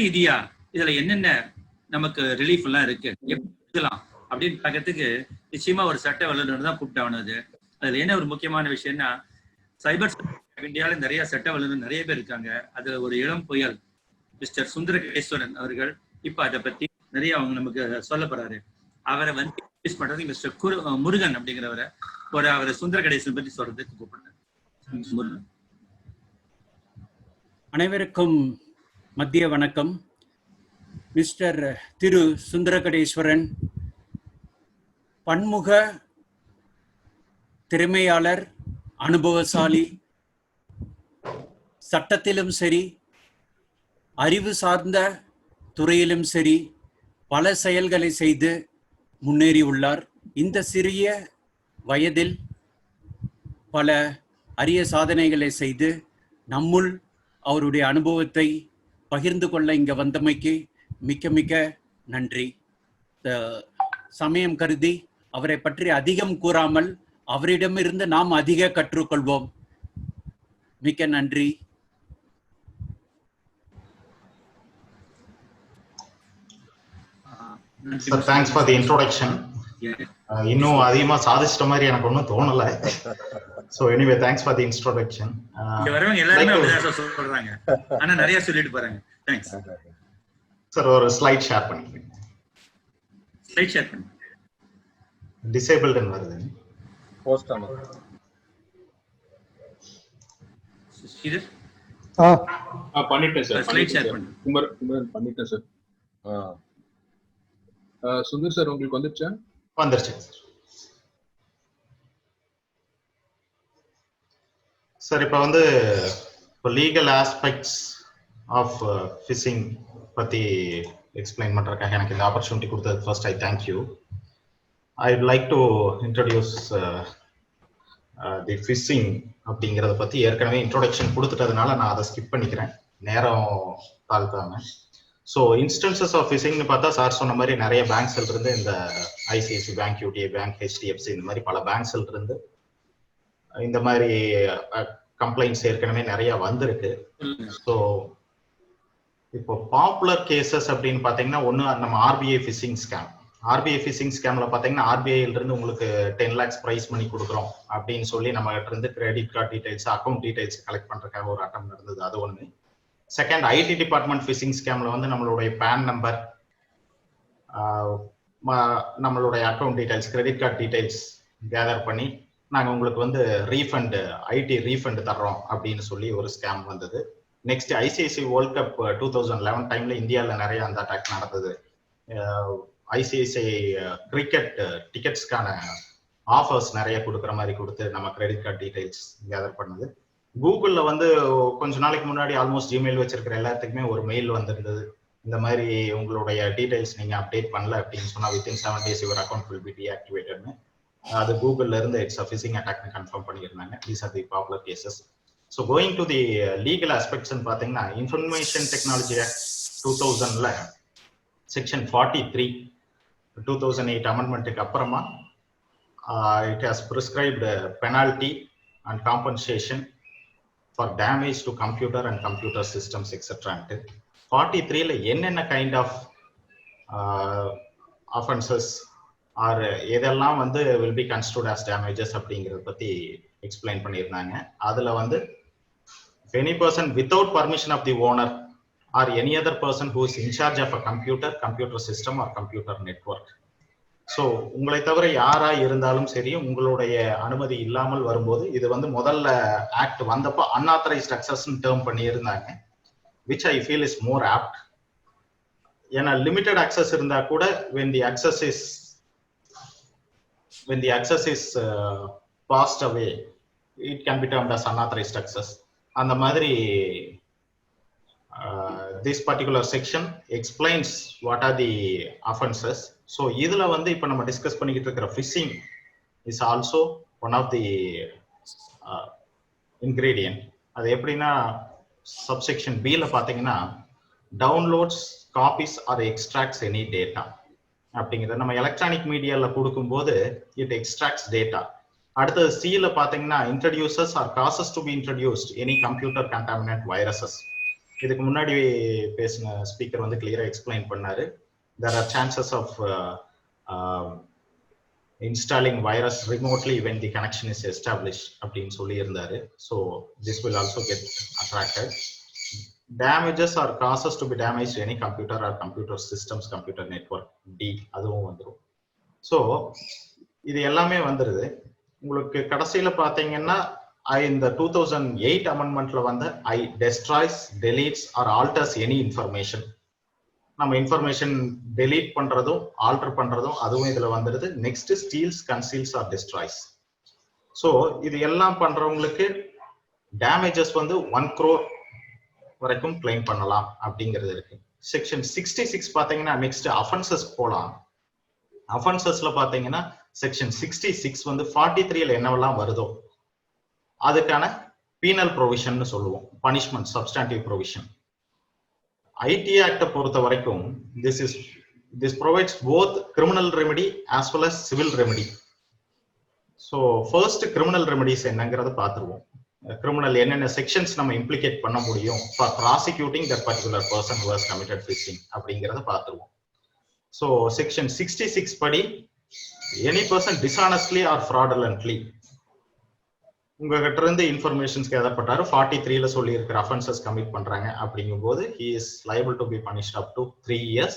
ரீதியா இதுல என்னென்ன நமக்கு ரிலீஃப் எல்லாம் இருக்கு எப்படிலாம் அப்படின்னு பார்க்கறதுக்கு நிச்சயமா ஒரு சட்ட வல்லுநர் தான் கூப்பிட்டானது. அதுல என்ன ஒரு முக்கியமான விஷயம்னா, சைபர் இந்தியாவில நிறைய சட்ட வல்லுநர் நிறைய பேர் இருக்காங்க. அதுல ஒரு இளம் புயல் மிஸ்டர் சுந்தரகேஸ்வரன் அவர்கள் இப்ப அதை பத்தி நிறைய அவங்க நமக்கு சொல்ல போறாரு. அவரை வந்து பண்றது மிஸ்டர் முருகன் அப்படிங்கிறவரை அவரை சுந்தர கணேசன் பத்தி சொல்றதுக்கு கூப்பிடுறேன். அனைவருக்கும் மத்திய வணக்கம். மிஸ்டர் திரு சுந்தரகடேஸ்வரன் பன்முக திறமையாளர், அனுபவசாலி, சட்டத்திலும் சரி அறிவு சார்ந்த துறையிலும் சரி பல செயல்களை செய்து முன்னேறி உள்ளார். இந்த சிறிய வயதில் பல அரிய சாதனைகளை செய்து நம்முள் அவருடைய அனுபவத்தை பகிர்ந்து கொள்ள இங்க வந்தமைக்கு மிக்க மிக்க நன்றி. சமயம் கருதி அவரை பற்றி அதிகம் கூறாமல் அவரிடமிருந்து நாம் அதிக கற்றுக்கொள்வோம். மிக்க நன்றி. Sir, thanks for the introduction. இன்னும் அதிகமா சாதிச்சிட்ட மாதிரி எனக்கு ஒன்றும் தோணல. So anyway, thanks for the introduction. இங்க வரவங்க எல்லாரும் அப்படிதான் சொல்றாங்க. ஆனா நிறைய சொல்லிட்டு போறாங்க. Thanks. Sir, ஒரு ஸ்லைட் ஷேர் பண்ணிக்கிறேன். ஸ்லைட் ஷேர் பண்ணு. Disabled ன்னு வருது. போஸ்ட் ஆன. இது பண்ணிட்டேன் சார். ஸ்லைட் ஷேர் பண்ணு. குமரன் பண்ணிட்டேன் சார். சுந்தர் சார் உங்களுக்கு வந்துச்சா? வந்துருச்சு சார். இப்போ வந்து லீகல் ஆஸ்பெக்ட்ஸ் ஆஃப் ஃபிஷிங் பத்தி எக்ஸ்பிளைன் பண்றதுக்காக எனக்கு இந்த ஆப்பர்ச்சுனிட்டி கொடுத்தது first I thank you. I would like to introduce the phishing அப்படிங்கிறத பத்தி ஏற்கனவே இன்ட்ரோடக்ஷன் கொடுத்துட்டதுனால நான் அதை ஸ்கிப் பண்ணிக்கிறேன், நேரம் தாழ்த்தாம. ஸோ இன்ஸ்டன்சஸ் ஆஃப் ஃபிஷிங்னு பார்த்தா சார் சொன்ன மாதிரி நிறைய பேங்க்ஸ்ல இருந்து இந்த ICICI bank, UTI bank, HDFC இந்த மாதிரி பல பேங்க்ஸ்ல இருந்து இந்த மாதிரி கம்ப்ளைண்ட்ஸ் ஏற்கனவே நிறைய வந்திருக்கு. ஸோ இப்போ பாப்புலர் கேசஸ் அப்படின்னு பார்த்தீங்கன்னா ஒன்று நம்ம RBI phishing scam. RBI phishing ஸ்கேம்ல பார்த்தீங்கன்னா ஆர்பிஐல இருந்து உங்களுக்கு 10 lakhs ப்ரைஸ் பண்ணி கொடுக்குறோம் அப்படின்னு சொல்லி நம்ம கிட்ட இருந்து credit card details, account details collect பண்றதுக்காக ஒரு அட்டம் நடந்தது, அது ஒன்று. செகண்ட், ஐடி டிபார்ட்மெண்ட் ஃபிஷிங் ஸ்கேம்ல வந்து நம்மளுடைய பேன் நம்பர், நம்மளுடைய account details, credit card details gather பண்ணி நாங்கள் உங்களுக்கு வந்து ரீஃபண்ட், ஐடி ரீஃபண்ட் தர்றோம் அப்படின்னு சொல்லி ஒரு ஸ்கேம் வந்தது. நெக்ஸ்ட், ஐசிஐசி வேர்ல்ட் கப் 2011 டைம்ல இந்தியாவில் நிறைய அந்த அட்டாக் நடந்தது. ஐசிஐசி கிரிக்கெட் டிக்கெட்ஸ்க்கான ஆஃபர்ஸ் நிறைய கொடுக்குற மாதிரி கொடுத்து நம்ம கிரெடிட் கார்டு டீடைல்ஸ் கேதர் பண்ணது. கூகுளில் வந்து கொஞ்ச நாளைக்கு முன்னாடி ஆல்மோஸ்ட் ஜிமெயில் வச்சிருக்கிற எல்லாத்துக்குமே ஒரு மெயில் வந்திருந்தது, இந்த மாதிரி உங்களுடைய டீடைல்ஸ் நீங்க அப்டேட் பண்ணல அப்படின்னு சொன்னா within 7 days your account will be டீஆக்டிவேட்டட்னு. அது கூகுள்ல இருந்து இட்ஸ் ஃபிஷிங் அட்டாக்னு கன்ஃபார்ம் பண்ணியிருந்தாங்க. These are the popular cases. So going to the legal ஆஸ்பெக்ட்ஸ்ன்னு பார்த்தீங்கன்னா இன்ஃபர்மேஷன் டெக்னாலஜி ஆக்ட் 2000ல செக்ஷன் 43 2008 அமெண்ட்மெண்ட்டுக்கு அப்புறமா it has prescribed penalty and compensation for damage to computer and computer systems etc. 43ல என்னென்ன kind of offenses R எதெல்லாம் வந்து will be considered as damages அப்படிங்கிறத பத்தி எக்ஸ்பிளைன் பண்ணியிருந்தாங்க. அதுல வந்து if any person without permission of the owner or any other person who is in charge of a computer system or computer network, so உங்களை தவிர யாரா இருந்தாலும் சரி உங்களுடைய அனுமதி இல்லாமல் வரும்போது, இது வந்து முதல்ல ஆக்ட் வந்தப்போ அன்ஆத்தரைஸ்ட் அக்சஸ்ன்னு டேர்ம் பண்ணியிருந்தாங்க, which I feel is more apt. ஏன்னா லிமிட்டட் அக்சஸ் இருந்தா கூட when the access is passed away it can be termed as unauthorized access. அந்த மாதிரி this particular section explains what are the offenses. So இதுல வந்து இப்ப நம்ம டிஸ்கஸ் பண்ணிக்கிட்டு இருக்கிற phishing is also one of the ingredient. அது எப்படின்னா சப்செக்ஷன் பில பாத்தீங்கன்னா downloads, copies or extracts any data அப்படிங்கிறத நம்ம எலக்ட்ரானிக் மீடியால கொடுக்கும்போது இட் எக்ஸ்ட்ராக்ட்ஸ் டேட்டா. அடுத்தது சில பாத்தீங்கன்னா introduces or causes to be introduced any computer contaminant viruses. இதுக்கு முன்னாடி பேசின ஸ்பீக்கர் வந்து கிளியரா எக்ஸ்பிளைன் பண்ணாரு. there are chances of installing virus remotely when the connection is established அப்படின்னு சொல்லி இருந்தாரு. so this will also get attracted. damages or causes to be damaged any computer or computer systems computer network D அதுவும் வந்துரும். so இது எல்லாமே வந்துருது. உங்களுக்கு கடைசியில பாத்தீங்கன்னா இந்த 2008 அமெண்ட்மெண்ட்ல வந்து I destroys, deletes or alters any information. நம்ம இன்ஃபர்மேஷன் டெலீட் பண்றதும் ஆல்டர் பண்றதும் அதுவும் இதுல வந்துடுது. Next steals, conceals or destroys. So இது எல்லாம் பண்றவங்களுக்கு டேமேஜஸ் வந்து 1 crore வரைக்கும் கிளைம் பண்ணலாம் அப்படிங்கிறது இருக்கு. செக்ஷன் 66 பாத்தீங்கன்னா நெக்ஸ்ட் அஃபென்சஸ் போலாம். அஃபென்சஸ்ல பாத்தீங்கன்னா செக்ஷன் 66 வந்து 43ல என்னவெல்லாம் வருதோ அதுக்கான பீனல் ப்ரொவிஷன் சொல்லுவோம், பனிஷ்மெண்ட் சப்ஸ்டாண்டிவ் ப்ரொவிஷன். ஐடி ஆக்ட பொறுத்த வரைக்கும் this provides both criminal remedy as well as civil remedy. so first criminal remedies என்னங்கறத பாத்துருவோம். criminal என்னென்ன செக்ஷன்ஸ் நம்ம இம்ப்ளிகேட் பண்ண முடியும் for prosecuting that particular person who has committed phishing அப்படிங்கறத பாத்துருவோம். so section 66 படி any person dishonestly or fraudulently உங்ககிட்ட இருந்து இன்ஃபர்மேஷன்ஸ் கேதர் பண்றாரு, 43ல சொல்லி இருக்கிற அஃபென்சஸ் கமிட் பண்றாங்க அப்படிங்கும் போது he is liable to be punished up to 3 years.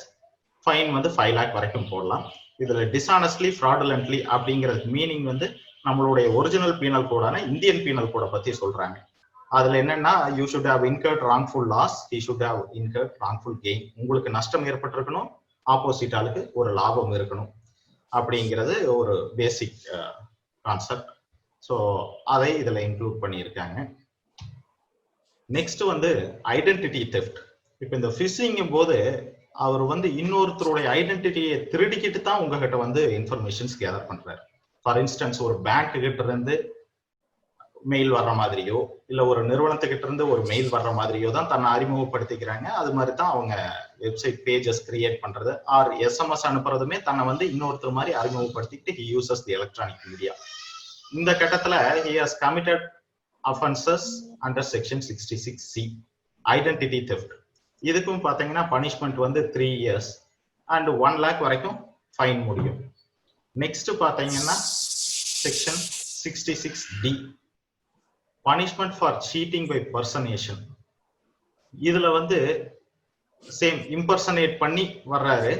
Fine வந்து 5 lakh வரைக்கும் போடலாம். இதுல dishonestly, fraudulently அப்படிங்கிறது மீனிங் வந்து நம்மளுடைய ஒரிஜினல் பீனல் கோடான இந்தியன் பீனல் கோடை பத்தி சொல்றாங்க. அதுல என்னன்னா you should have incurred wrongful loss, he should have incurred wrongful gain. உங்களுக்கு நஷ்டம் ஏற்பட்டிருக்கணும், ஆப்போசிட் ஆளுக்கு ஒரு லாபம் இருக்கணும் அப்படிங்கிறது ஒரு பேசிக் கான்செப்ட். ஸோ அதை இதுல இன்க்ளூட் பண்ணியிருக்காங்க. நெக்ஸ்ட் வந்து ஐடென்டிட்டி தெஃப்ட். இப்போ இந்த ஃபிஷிங்கும் போது அவர் வந்து இன்னொருத்தருடைய ஐடென்டிட்டியை திருடிக்கிட்டு தான் உங்ககிட்ட வந்து இன்ஃபர்மேஷன்ஸ் கேதர் பண்றாரு. ஃபார் இன்ஸ்டன்ஸ் ஒரு பேங்க் கிட்ட இருந்து மெயில் வர்ற மாதிரியோ இல்ல ஒரு நிறுவனத்துக்கிட்ட இருந்து ஒரு மெயில் வர்ற மாதிரியோ தான் தன்னை அறிமுகப்படுத்திக்கிறாங்க. அது மாதிரி தான் அவங்க வெப்சைட் பேஜஸ் கிரியேட் பண்றது ஆர் எஸ்எம்எஸ் அனுப்புறதுமே தன்னை வந்து இன்னொருத்தர் மாதிரி அறிமுகப்படுத்திக்கிட்டு he uses the electronic media. இந்த கட்டத்துல he has committed offenses under section 66C identity theft. இதுக்கும் பாத்தீங்கன்னா பனிஷ்மெண்ட் வந்து 3 years and 1 lakh வரைக்கும் ஃபைன் முடியும். நெக்ஸ்ட் பாத்தீங்கன்னா section 66D punishment for cheating by personation. இதுல வந்து சேம் இம்பர்சனேட் பண்ணி வர்றாரு.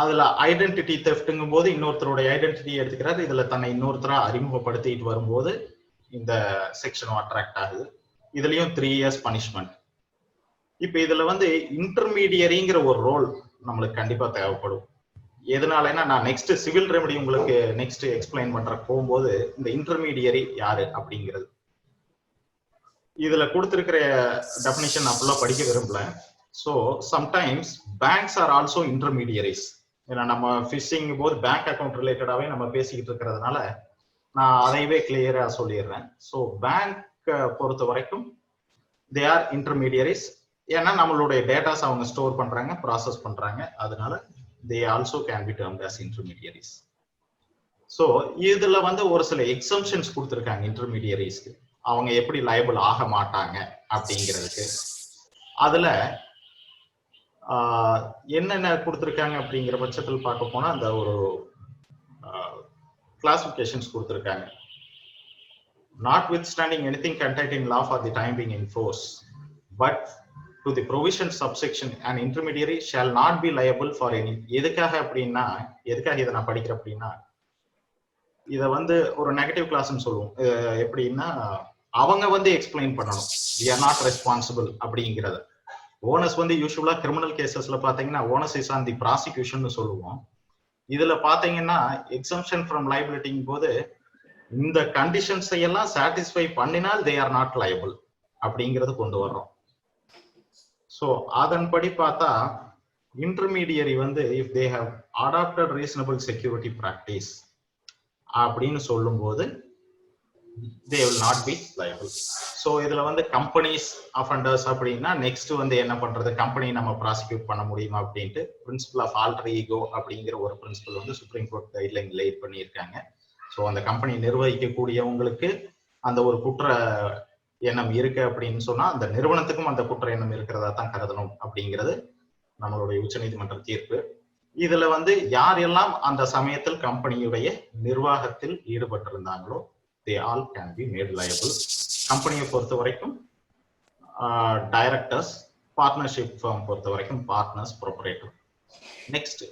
அதுல ஐடென்டிட்டி தெஃப்ட்ங்கும் போது இன்னொருத்தருடைய ஐடென்டிட்டி எடுத்துக்கிறாரு. இதுல தன்னை இன்னொருத்தரா அறிமுகப்படுத்திட்டு வரும்போது இந்த செக்ஷன் அட்ராக்ட் ஆகுது. இதுலயும் 3 years பனிஷ்மெண்ட். இப்ப இதுல வந்து இன்டர்மீடியரிங்கிற ஒரு ரோல் நம்மளுக்கு கண்டிப்பா தேவைப்படும். எதனாலன்னா நான் நெக்ஸ்ட் சிவில் ரெமெடி உங்களுக்கு நெக்ஸ்ட் எக்ஸ்பிளைன் பண்ற போகும்போது இந்த இன்டர்மீடியரி யாரு அப்படிங்கிறது இதுல கொடுத்திருக்கிற டெஃபினிஷன் அப்படிலாம் படிக்க விரும்பல. So sometimes banks are also intermediaries. ஏன்னா நம்ம ஃபிஷிங் போது பேங்க் அக்கௌண்ட் ரிலேட்டடாவே நம்ம பேசிக்கிட்டு இருக்கிறதுனால நான் அதையவே கிளியரா சொல்லிடுறேன். ஸோ பேங்க் பொறுத்த வரைக்கும் தே ஆர் இன்டர்மீடியரிஸ். ஏன்னா நம்மளுடைய டேட்டாஸ் அவங்க ஸ்டோர் பண்றாங்க, ப்ராசஸ் பண்றாங்க. அதனால they also can be termed as intermediaries. So இதுல வந்து ஒரு சில எக்ஸம்ஷன்ஸ் கொடுத்துருக்காங்க இன்டர்மீடியரிஸ்க்கு. அவங்க எப்படி லயபிள் ஆக மாட்டாங்க அப்படிங்கிறதுக்கு. அதுல என்னென்ன கொடுத்துருக்காங்க அப்படிங்கிற பட்சத்தில் பார்க்க போனா அந்த ஒரு கிளாசிபிகேஷன்ஸ் கொடுத்துருக்காங்க. notwithstanding anything contained in law for the time being in force, but to the provision subsection an intermediary shall not be liable for any. எதுக்காக அப்படின்னா எதுக்காக இதை நான் படிக்கிறேன் அப்படின்னா இதை வந்து ஒரு நெகட்டிவ் கிளாஸ்ன்னு சொல்லுவோம். எப்படின்னா அவங்க வந்து எக்ஸ்பிளைன் பண்ணணும் we are not responsible அப்படிங்கிறத. ஓனஸ் வந்து யூஸ்வலா கிரிமினல் கேசஸ்ல பாத்தீங்கன்னா onus is on the prosecution சொல்லுவோம். இதுல பாத்தீங்கன்னா எக்ஸம்ஷன் ஃப்ரம் லைபிலிட்டிங் போது இந்த கண்டிஷன்ஸ் எல்லாம் சாட்டிஸ்ஃபை பண்ணினால் தே ஆர் நாட் லயபிள் அப்படிங்கறது கொண்டு வர்றோம். ஸோ அதன்படி பார்த்தா இன்டர்மீடியரி வந்து if they have adopted reasonable security practice அப்படின்னு சொல்லும் போது they will not be liable. So இதுல வந்து கம்பெனிஸ் அஃபெண்டர்ஸ் அப்படின்னா நெக்ஸ்ட் வந்து என்ன பண்றது, கம்பெனி நம்ம ப்ராசிக்யூட் பண்ண முடியுமா அப்படின்ட்டு பிரின்சிபல் ஆஃப் ஆல்டர் ஈகோ அப்படிங்கிற ஒரு பிரின்சிபல் வந்து சுப்ரீம் கோர்ட் கைட்லைன் லேட் பண்ணியிருக்காங்க. ஸோ அந்த கம்பெனி நிர்வகிக்கக்கூடியவங்களுக்கு அந்த ஒரு குற்ற எண்ணம் இருக்கு அப்படின்னு சொன்னா அந்த நிறுவனத்துக்கும் அந்த குற்ற எண்ணம் இருக்கிறதா தான் கருதணும் அப்படிங்கிறது நம்மளுடைய உச்சநீதிமன்ற தீர்ப்பு. இதுல வந்து யாரெல்லாம் அந்த சமயத்தில் கம்பெனியுடைய நிர்வாகத்தில் ஈடுபட்டிருந்தாங்களோ they all can be made liable. கம்பெனியை பொறுத்த வரைக்கும் டைரக்டர்ஸ், பார்ட்னர்ஷிப் ஃபார்ம் பொறுத்த வரைக்கும் பார்ட்னர்ஸ், ப்ரொப்ரேட்டர். நெக்ஸ்ட்,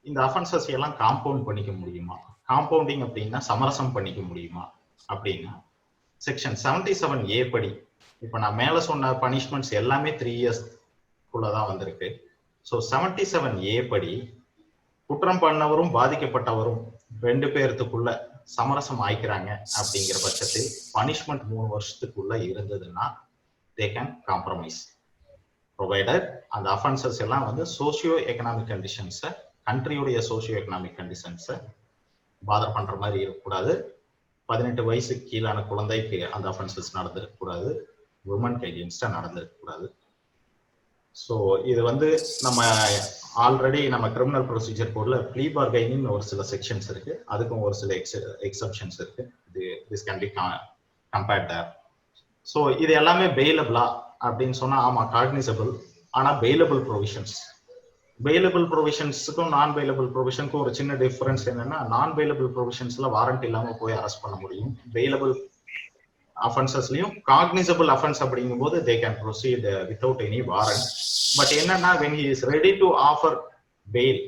இந்த அஃபென்சஸ் எல்லாம் காம்பவுண்ட் பண்ணிக்க முடியுமா? காம்பவுண்டிங் அப்படின்னா சமரசம் பண்ணிக்க முடியுமா அப்படின்னா செக்ஷன் 77A படி இப்ப நான் மேல சொன்ன பனிஷ்மெண்ட்ஸ் எல்லாமே 3 years தான் வந்திருக்கு. ஸோ 77A படி குற்றம் பண்ணவரும் பாதிக்கப்பட்டவரும் 2 பேர்த்துக்குள்ள சமரசம் ஆயிக்கிறாங்க அப்படிங்கிற பட்சத்தில் பனிஷ்மெண்ட் 3 வருஷத்துக்குள்ள இருந்ததுன்னா they can compromise provided அந்த அஃபென்சஸ் எல்லாம் வந்து சோசியோ எக்கனாமிக் கண்டிஷன்ஸை, கண்ட்ரியுடைய சோசியோ எக்கனாமிக் கண்டிஷன்ஸை பாதர் பண்ற மாதிரி இருக்கக்கூடாது. 18 வயசுக்கு கீழான குழந்தைக்கு அந்த அஃபென்சஸ் நடந்திருக்கக்கூடாது. உமனுக்கு அகெயின்ஸ்டா நடந்திருக்கக்கூடாது. ஸோ இது வந்து நம்ம ஆல்ரெடி நம்ம கிரிமினல் ப்ரொசீஜர் கோட்ல ப்ளீ பார்கைனிங் ஒரு சில செக்ஷன்ஸ் இருக்கு, அதுக்கும் ஒரு சில எக்ஸப்ஷன்ஸ் இருக்கு. This can be compared there. So இது எல்லாமே பெயிலபிளா அப்படின்னு சொன்னா ஆமா காக்னிசபிள். ஆனா பெயிலபிள் ப்ரொவிஷன்ஸ், பெயிலபிள் ப்ரொவிஷன்ஸுக்கும் நான் பெயிலபிள் ப்ரொவிஷனுக்கும் ஒரு சின்ன டிஃபரன்ஸ் என்னன்னா, நான் பெயிலபிள் ப்ரொவிஷன்ஸ்ல வாரண்ட் இல்லாம போய் அரெஸ்ட் பண்ண முடியும். பெயிலபிள் அஃபென்சஸ்லயும் காக்னிசபிள் அஃபென்ஸ் அப்படிங்கும்போது they can proceed without any warrant. But என்னன்னா when he is ready to offer bail,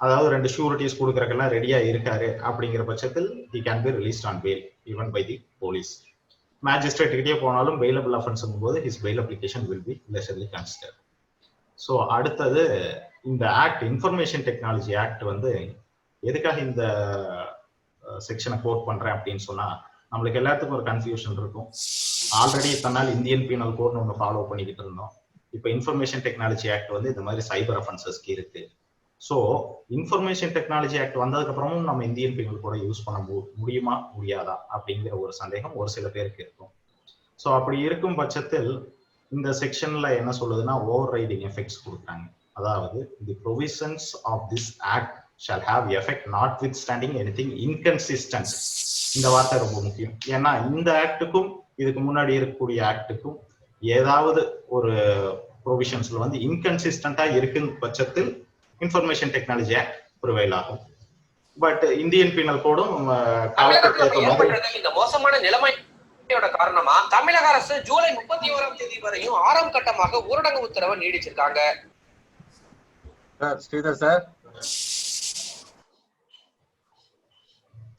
அதாவது 2 ஷூரிட்டிஸ் கொடுக்கறதுக்கெல்லாம் ரெடியா இருக்காரு அப்படிங்கிற பட்சத்தில் he can be released on bail even by the police. Magistrate கிட்டே போனாலும் பெயிலபிள் அஃபென்ஸ்ங்கும் போது his bail application will be leisurely considered. So அடுத்தது இந்த ஆக்ட், இன்ஃபர்மேஷன் டெக்னாலஜி ஆக்ட் வந்து எதுக்காக இந்த செக்ஷனை கோட் பண்றேன் அப்படின்னு சொன்னா, நம்மளுக்கு எல்லாத்துக்கும் ஒரு கன்ஃபியூஷன் இருக்கும். ஆல்ரெடி இத்தனை இந்தியன் பீனல் கோட்னு ஒன்று ஃபாலோ பண்ணிக்கிட்டு இருந்தோம். இப்போ இன்ஃபர்மேஷன் டெக்னாலஜி ஆக்ட் வந்து இந்த மாதிரி சைபர் அஃபென்சஸ்க்கு இருக்கு. ஸோ இன்ஃபர்மேஷன் டெக்னாலஜி ஆக்ட் வந்ததுக்கு அப்புறமும் நம்ம இந்தியன் பீனல் கோடை யூஸ் பண்ண முடியுமா முடியாதா அப்படிங்கிற ஒரு சந்தேகம் ஒரு சில பேருக்கு இருக்கும். ஸோ அப்படி இருக்கும் பட்சத்தில் இந்த செக்ஷன்ல என்ன சொல்லுதுன்னா, ஓவர் ரைடிங் எஃபெக்ட்ஸ் கொடுக்குறாங்க. அதாவது the provisions of this act shall have effect notwithstanding anything inconsistent. இந்த வார்த்தை ரொம்ப முக்கியம். ஏன்னா இந்த ஆக்டுக்கும் இதுக்கு முன்னாடி இருக்கக்கூடிய ஆக்டுக்கும் ஏதாவது ஒரு ப்ரொவிஷன்ஸ்ல வந்து இன்கன்சிஸ்டன்டா இருக்கும் பட்சத்தில் இன்ஃபர்மேஷன் டெக்னாலஜி ஆக்ட் ப்ரிவைல் ஆகும். பட் இந்தியன் பீனல் கோடும் இந்த மோசமான நிலைமையோட காரணமா தமிழக அரசு ஜூலை 31ஆம் தேதி வரையும் 6ஆம் கட்டமாக ஊரடங்கு உத்தரவை நீடிச்சிருக்காங்க. Sridhar sir,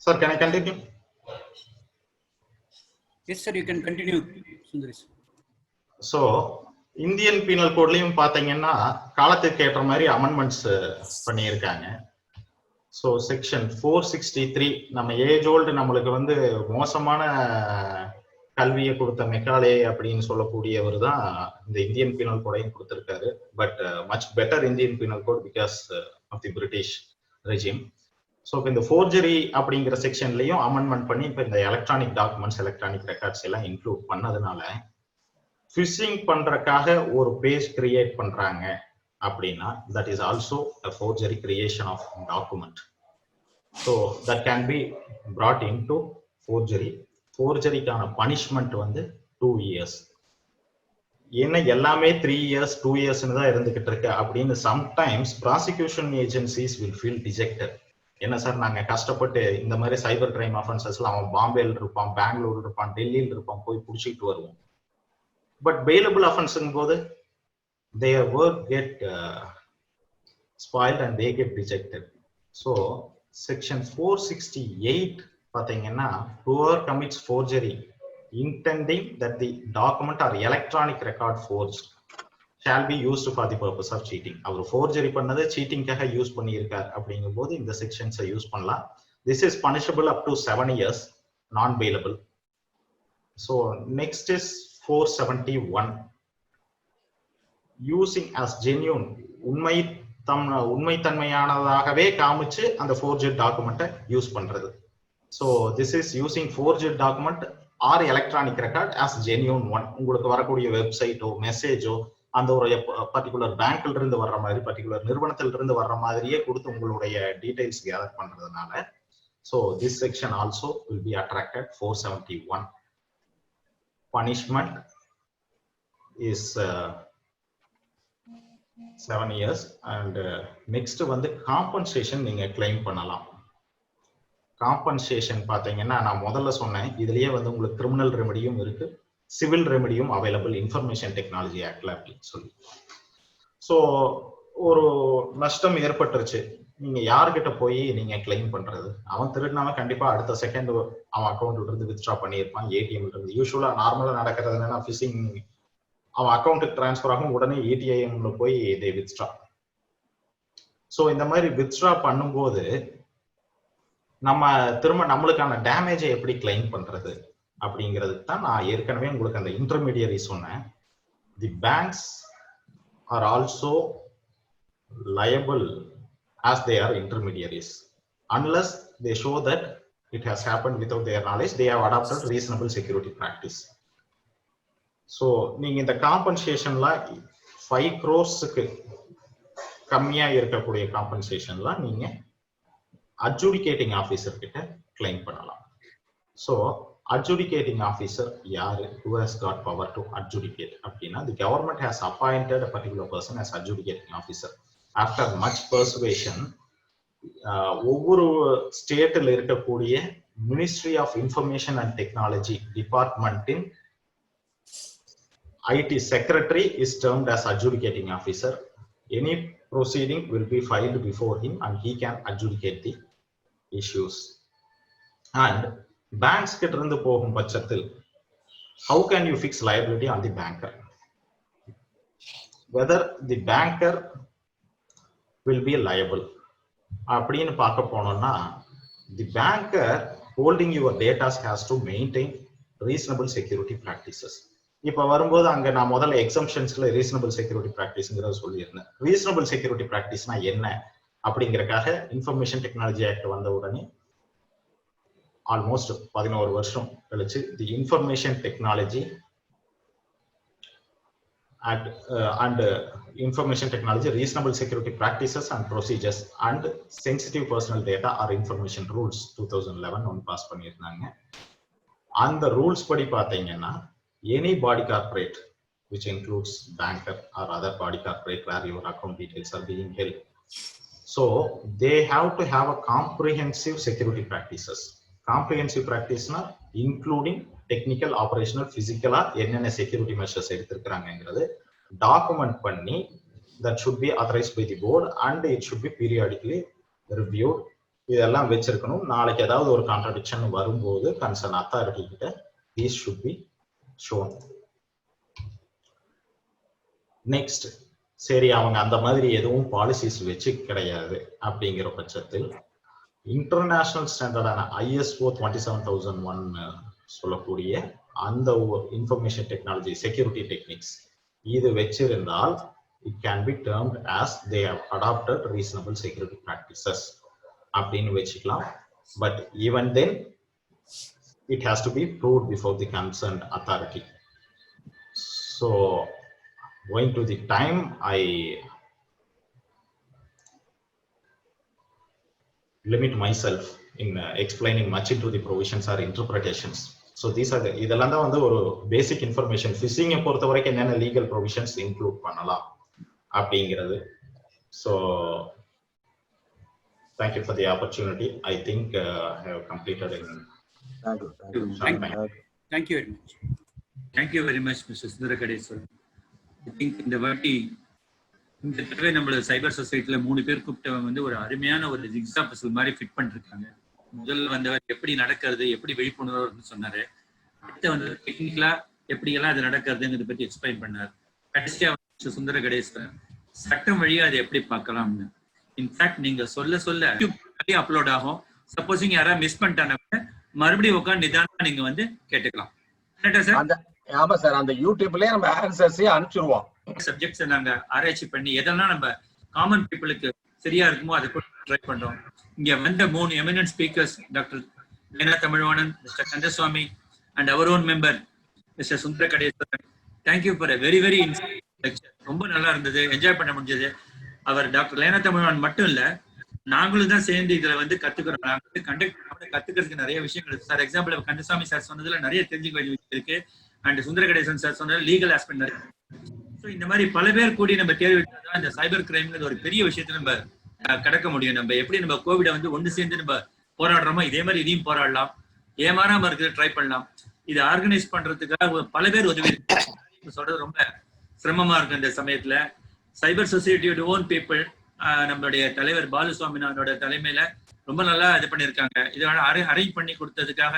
Sir, can I continue? Yes, sir, you can continue, Sundaresh. So, Indian penal கோட்லயும் பாத்தீங்கன்னா காலத்துக்கு ஏற்ற மாதிரி அமெண்ட்மெண்ட்ஸ் பண்ணியிருக்காங்க. ஸோ செக்ஷன் 463 நம்ம ஏஜ் ஓல்டு நம்மளுக்கு வந்து மோசமான கல்வியை கொடுத்த மெக்காலே அப்படின்னு சொல்லக்கூடியவர் தான் இந்த இந்தியன் பீனல் கோடையும் கொடுத்திருக்காரு. But much better Indian penal code because of the British regime. So இப்போ இந்த ஃபோர்ஜரி அப்படிங்கிற செக்ஷன்லையும் அமெண்ட்மெண்ட் பண்ணி இப்போ இந்த எலக்ட்ரானிக் டாக்குமெண்ட்ஸ், எலக்ட்ரானிக் ரெக்கார்ட்ஸ் எல்லாம் இன்க்ளூட் பண்ணதுனால ஃபிஷிங் பண்றதுக்காக ஒரு பேஜ் கிரியேட் பண்றாங்க அப்படின்னா that is also a forgery creation of document. So that can be brought into forgery. ஃபோர்ஜரிக்கான பனிஷ்மெண்ட் வந்து 2 years. என்ன எல்லாமே 3 years 2 yearsன்னு தான் இருந்துகிட்டு இருக்கு அப்படின்னு sometimes prosecution agencies will feel dejected. என்ன சார், நாங்க கஷ்டப்பட்டு இந்த மாதிரி சைபர் கிரைம் அஃபென்சஸ்ல அவன் பாம்பேல இருப்பான், பெங்களூர் இருப்பான், டெல்லியில் இருப்பான், போய் பிடிச்சிட்டு வருவோம். பட் பெயிலபிள் அஃபென்ஸுங்கும் போது their work get spoiled and they get rejected. So section 468 பாத்தீங்கன்னா whoever commits forgery intending that the document or electronic record forged shall be used for the purpose of cheating. Our forgery பண்ணது சீட்டிங்காக use பண்ணியிருக்கார் அப்படிங்கும் போது இந்த செக்ஷன்ஸை use பண்ணலாம். This is punishable up to 7 years, non bailable. So next is 471 using as genuine, உண்மைத்தன்மையானதாகவே காமிச்சு அந்த forged டாக்குமெண்ட்டை use பண்றது. So this is using forged document or electronic record as genuine one. உங்களுக்கு வரக்கூடிய வெப்சைட்டோ மெசேஜோ அந்த ஒரு பர்டிகுலர் பேங்க்ல இருந்து வர்ற மாதிரி, பர்டிகுலர் நிறுவனத்தில இருந்து வர்ற மாதிரியே கொடுத்து உங்களுடைய டீடைல்ஸ் கேதர் பண்றதுனால so this section also will be attracted 471. punishment is 7 years and next வந்து compensation நீங்க claim பண்ணலாம். compensation பாத்தீங்கன்னா நான் முதல்ல சொன்னேன் இதுலயே வந்து உங்களுக்கு கிரிமினல் ரெமெடியும் இருக்கு, சிவில் ரெமெடியும் அவைலபிள் இன்ஃபர்மேஷன் டெக்னாலஜி ஆக்ட்ல அப்படின்னு சொல்லி. ஸோ ஒரு நஷ்டம் ஏற்பட்டுருச்சு, நீங்க யார்கிட்ட போய் நீங்க கிளைம் பண்றது? அவன் திருடினவன் கண்டிப்பா அடுத்த செகண்ட் அவன் அக்கௌண்ட்ல இருந்து வித்ட்ரா பண்ணியிருப்பான், ஏடிஎம்ல இருந்து. யூஸ்வலா நார்மலா நடக்கிறது என்னன்னா ஃபிஷிங், அவன் அக்கௌண்ட்டுக்கு டிரான்ஸ்ஃபர் ஆகும், உடனே ஏடிஎம்ல போய் இதை வித்ட்ரா. ஸோ இந்த மாதிரி வித்ட்ரா பண்ணும்போது நம்ம திரும்ப நம்மளுக்கான டேமேஜை எப்படி கிளைம் பண்றது அப்படிங்கிறதுக்கு தான் நான் ஏற்கனவே உங்களுக்கு அந்த இன்டர்மீடியரி சொன்னேன். The banks are also liable as they are intermediaries unless they show that it has happened without their knowledge, they have adopted reasonable security practice. So நீங்க இந்த காம்பன்சேஷன்ல 5 crores-க்கு கம்மியா இருக்கக்கூடிய காம்பன்சேஷன்ல நீங்க adjudicating officer கிட்ட claim பண்ணலாம். So adjudicating officer யாரு? who has got power to adjudicate அப்படின்னா the government has appointed a particular person as adjudicating officer. After much persuasion, ஒவ்வொரு ஸ்டேட்ல இருக்கக்கூடிய ministry of information and technology டிபார்ட்மெண்டின் IT secretary is termed as adjudicating officer. Any proceeding will be filed before him and he can adjudicate the issues. And banks கிட்ட இருந்து போகும் பட்சத்தில் how can you fix liability on the banker? Whether the banker will be liable அப்படின்னு பார்க்க போனோம்னா the banker holding your data has to maintain reasonable security practices. இப்ப வரும்போது அங்க நான் முதல்ல எக்ஸம்ஷன்ஸ்ல ரீசனபிள் செக்யூரிட்டி பிராக்டிஸ்ங்கிறத சொல்லியிருந்தேன். ரீசனபிள் செக்யூரிட்டி பிராக்டிஸ்னா என்ன அப்படிங்கறக்காக இன்ஃபர்மேஷன் டெக்னாலஜி ஆக்ட் வந்த உடனே ஆல்மோஸ்ட் 11 வருஷம் கழிச்சு தி information technology and information technology reasonable security practices and procedures and sensitive personal data or information rules 2011 ஒன்னு பாஸ் பண்ணிருந்தாங்க. அந்த ரூல்ஸ் படி பாத்தீங்கன்னா any body corporate which includes banker or other body corporate where your account details are being held, so they have to have a comprehensive security practices. Comprehensive practice na including technical, operational, physical என்னென்ன security measures எடுத்திருக்காங்கங்கிறது document பண்ணி that should be authorized by the board and it should be periodically reviewed. இதெல்லாம் வச்சிருக்கணும். நாளைக்கு ஏதாவது ஒரு contradiction வரும்போது concern authority கிட்ட these should be shown. Next, சரி அவங்க அந்த மாதிரி எதுவும் பாலிசிஸ் வச்சு கிடையாது அப்படிங்கிற பட்சத்தில் இன்டர்நேஷனல் ஸ்டாண்டர்டான ISO 27001 சொல்லக்கூடிய அந்த இன்ஃபர்மேஷன் டெக்னாலஜி செக்யூரிட்டி டெக்னிக்ஸ் இது வச்சிருந்தால் it can be termed as they have adopted reasonable security practices அப்படின்னு வச்சுக்கலாம். But even then it has to be proved before the concerned authority. So going to the time, I limit myself in explaining much into the provisions or interpretations. So these are the இதெல்லாம் தான் வந்து ஒரு basic information. Phishing பொறுத்த வரைக்கும் என்னென்ன legal provisions include பண்ணலாம் அப்படிங்கிறது. So thank you for the opportunity. I think I have completed in Thank you very much. Thank you very much, Mr. Sundara Kadeswaran. I think இந்த வாட்டி இந்த தடவை நம்மளோட சைபர் சொசைட்டில 3 பேர் கூப்பிட்டவங்க வந்து ஒரு அருமையான ஒரு எக்ஸாம்பிள் மாதிரி ஃபிட் பண்ணிருக்காங்க. முதல்ல வந்தவர் எப்படி நடக்கிறது, எப்படி விழிப்புணர்வு சொன்னாரு. அடுத்து வந்து டெக்னிக்கலா எப்படி எல்லாம் அது நடக்கிறதுங்கிறத பத்தி எக்ஸ்பிளைன் பண்ணார். கடைசியா சுந்தர கடேஸ்வரன் சட்டம் வழியா அதை எப்படி பார்க்கலாம்னு. இன்ஃபேக்ட் நீங்க சொல்ல சொல்ல அப்லோட் ஆகும். சப்போஸிங் யாராவது மிஸ் பண்ணிட்டாங்க மறுபடியும் உட்காந்து நிதானமா நீங்க வந்து கேட்டுக்கலாம். ஆமா சார், அந்த யூடியூப்லயே நம்ம ஆன்சர்ஸே அனுப்பிச்சிருவோம். சப்ஜெக்ட்ஸ் நாங்க ஆராய்ச்சி பண்ணி எதெல்லாம் நம்ம காமன் பீப்புளுக்கு சரியா இருக்குமோ அதை ட்ரை பண்றோம். இங்க வந்த 3 eminent speakers doctor Lena Tamilvanan, mister Kandaswamy and our own member mister Sundara Kadeswaran. Thank you for very very lecture. ரொம்ப நல்லா இருந்தது, என்ஜாய் பண்ண முடிஞ்சது. அவர் டாக்டர் லேனா தமிழ்வாணன் மட்டும் இல்ல, நாங்களும் தான் சேர்ந்து இதுல வந்து கத்துக்கிறோம். நாங்க கத்துக்கிறதுக்கு நிறைய விஷயங்கள் இருக்கு. சார் எக்ஸாம்பிள் கந்தசாமி சார் சொன்னதுல நிறைய தெரிஞ்சுக்க வேண்டிய விஷயம் இருக்கு. அண்ட் சுந்தர கணேசன் சார் சொன்ன லீகல் ஆஸ்பெக்ட் நிறைய. ஸோ இந்த மாதிரி பல பேர் கூடி நம்ம தேர்வு தான் இந்த சைபர் கிரைம்ங்கிறது ஒரு பெரிய விஷயத்தை நம்ம கடக்க முடியும். நம்ம எப்படி நம்ம கோவிடை வந்து ஒன்று சேர்ந்து நம்ம போராடுறோமோ இதே மாதிரி இதையும் போராடலாம். ஏமாறாம இருக்கிறது ட்ரை பண்ணலாம். இதை ஆர்கனைஸ் பண்றதுக்காக பல பேர் உதவி சொல்றது ரொம்ப சிரமமா இருக்கு இந்த சமயத்துல. சைபர் சொசைட்டியோட ஓன் பீப்புள் நம்மளுடைய தலைவர் பாலுசுவாமிநாதனோட தலைமையில ரொம்ப நல்லா இது பண்ணியிருக்காங்க. இதனால அரேஞ்ச் பண்ணி கொடுத்ததுக்காக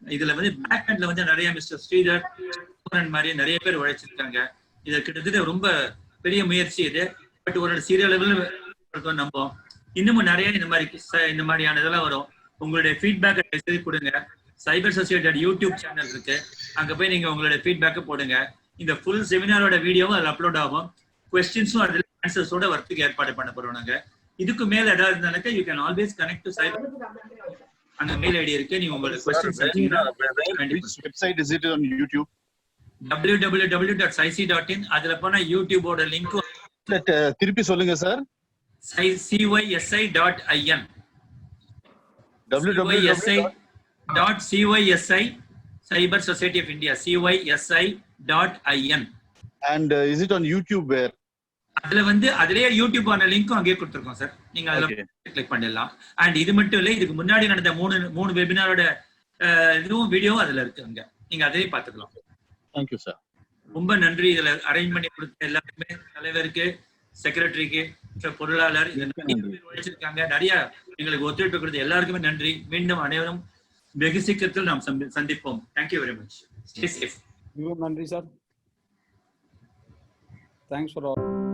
இதுல வந்து பேக் ஹேண்ட்ல வந்து நிறைய மிஸ்டர் ஸ்ரீதர் மாதிரி நிறைய பேர் உழைச்சிருக்காங்க. இது கிட்டத்தட்ட ரொம்ப பெரிய முயற்சி இது. பட் ஒரு சீரியல் லெவலில் நம்போம். இன்னமும் நிறைய இந்த மாதிரியான இதெல்லாம் வரும். உங்களுடைய ஃபீட்பேக்கை கொடுங்க. சைபர் சொசைட்டியோட யூடியூப் சேனல் இருக்கு, அங்க போய் நீங்க உங்களுடைய ஃபீட்பேக்கை போடுங்க. இந்த ஃபுல் செமினாரோட வீடியோவும் அதில் அப்லோட் ஆகும். கொஸ்டின்ஸும் அதில் ஆன்சர்ஸோட வரத்துக்கு ஏற்பாடு பண்ண போறோம் நாங்க. இதுக்கு மேல ஏதாவது இருந்தாலும் you can always connect to cyber. அந்த மெயில் ஐடி இருக்கு. நீங்க உங்களோட questions website is it on YouTube www.cyc.in. அதுல போனா யூடியூபோட லிங்க் திருப்பி சொல்லுங்க சார். cysi.in www.cysi Cyber Society of India cysi.in. and is it on YouTube where? அதுல வந்து அதுலயே யூடியூப் ஆன லிங்க்கும் அங்கேயே கொடுத்துருக்கோம் சார். நீங்க அதுல கிளிக் பண்ணிடலாம். அண்ட் இது மட்டும் இல்ல, இதுக்கு முன்னாடி நடந்த மூணு வெபினாரோட இதுவும் வீடியோ அதுல இருக்கு. அங்க நீங்க அதையே பாத்துக்கலாம். Thank you sir. ரொம்ப நன்றி. இதுல அரேஞ்ச் பண்ணி கொடுத்த எல்லாருக்குமே, தலைவருக்கு, செக்ரட்டரிக்கு, பொருளாளர், உழைச்சிருக்காங்க. நிறைய எங்களுக்கு ஒத்துழைப்பு கொடுத்த எல்லாருக்குமே நன்றி. மீண்டும் அனைவரும் வெகு சீக்கிரத்தில் நாம் சந்திப்போம். Thank you very much. Stay safe. நன்றி சார். Thanks for all.